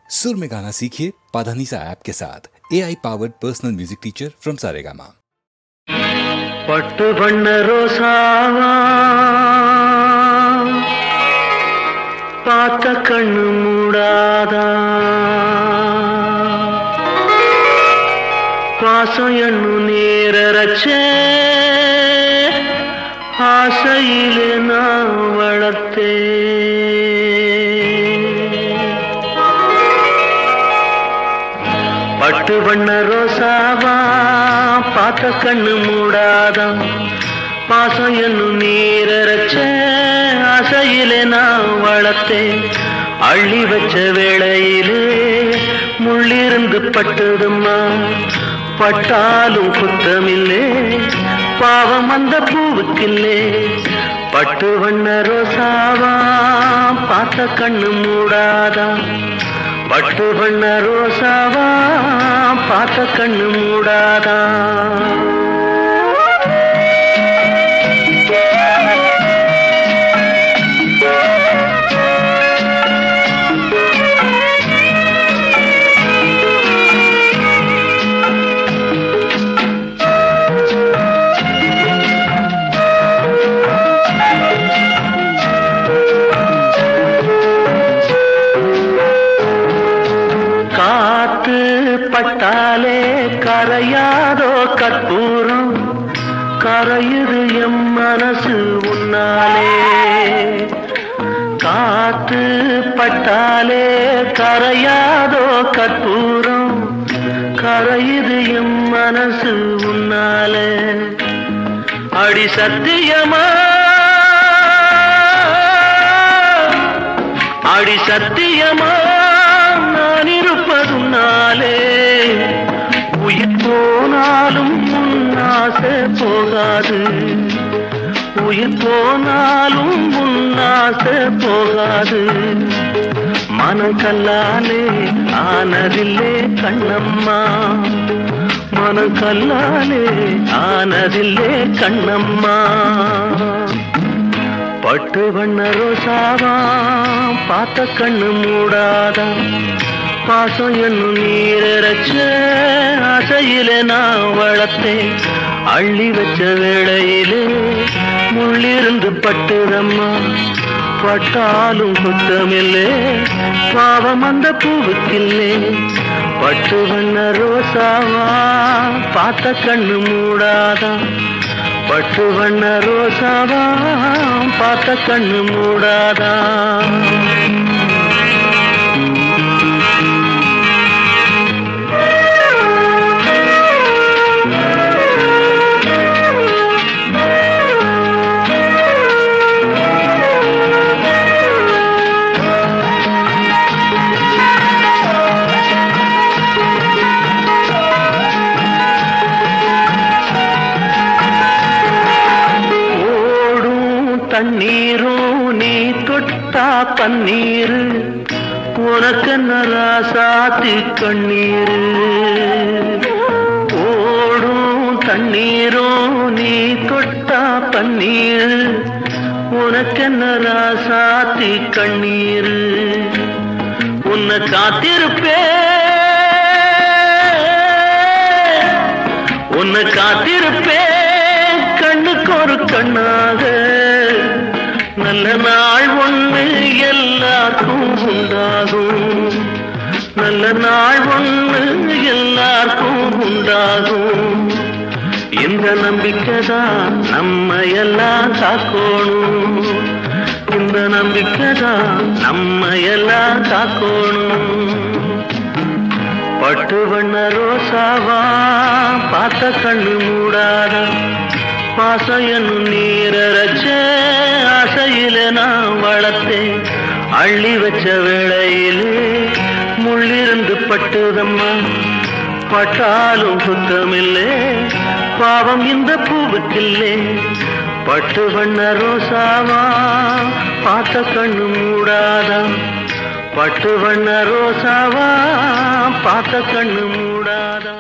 सुर में गाना सीखिए पाधानीसा ऐप के साथ AI powered personal music teacher from Saregama. பட்டு வண்ண ரோசாவா பார்த்த கண்ணு மூடாதா பாசம் எண்ணு நேரச்சே ஆசையிலே நான் வளர்த்தே பட்டு வண்ண ரோசாவா பார்த்த கண்ணு மூடாதான் பாசம் என்னும் நீரச்ச ஆசையிலே நான் வளர்த்தேன் அள்ளி வச்ச வேளையிலே முள்ளிருந்து பட்டுதும்மா பட்டாலும் குத்தமில்லே பாவம் அந்த பூவுக்கில்லே பட்டு வண்ண ரோசாவா பார்த்த கண்ணு மூடாதான் பட்டு வண்ண ரோசாவா பார்த்த கண்ணு மூடாதா பட்டாலே கரையாதோ கற்பூரம் கரையுது எம் மனசு உன்னாலே காத்து பட்டாலே கரையாதோ கற்பூரம் கரையுது எம் மனசு உன்னாலே அடி சத்தியமா அடி சத்தியமா நான் இருப்பதுனாலே உயிர் போனாலும் உன்னாசை போகாது உயிர் போனாலும் உன்னாசை போகாது மனம் கல்லாலே ஆனதில்லே கண்ணம்மா மனம் கல்லாலே ஆனதில்லே கண்ணம்மா பட்டு வண்ண ரோசாவா பார்த்த கண்ணு மூடாதா பாசம் என்னும் நீரச்ச ஆசையிலே நான் வளர்த்தேன் அள்ளி வச்ச வேளையிலே முள்ளிருந்து பட்டுதம்மா பட்டாலும் குத்தமில்லே பாவம் அந்த பூவுக்கில்லே பட்டு வண்ண ரோசாவா பார்த்த கண்ணு மூடாதா பட்டு வண்ண ரோசாவா பார்த்த கண்ணு மூடாதா தண்ணீரும் நீ தொட்டா பன்னீரு உனக்கு நராசாத்தி கண்ணீரு ஓடும் தண்ணீரும் நீ தொட்டா பன்னீரு உனக்கு நராசாத்தி கண்ணீரு உன்னை காத்திருப்பே உன்னை காத்திருப்பே கண்ணுக்கு ஒரு கண்ணாக நல்ல நாள் ஒன்று எல்லாருக்கும் உண்டாகும் நல்ல நாள் ஒன்று எல்லாருக்கும் உண்டாகும் இந்த நம்பிக்கைதான் நம்ம எல்லாம் காக்கணும் இந்த நம்பிக்கைதான் நம்ம எல்லாம் காக்கணும் பட்டு வண்ண ரோசாவா பார்த்த கண்ணு மூடாதா பாசம் என்னும் நீரச்ச ஆசையிலே நான் வளர்த்தேன் அள்ளி வச்ச வேளையிலே முள்ளிருந்து பட்டுதம்மா பட்டாலும் குத்தமில்லே பாவம் இந்த பூவுக்கில்லே பட்டு வண்ண ரோசாவா பார்த்த கண்ணு மூடாதா பட்டு வண்ண ரோசாவா பார்த்த கண்ணு மூடாதா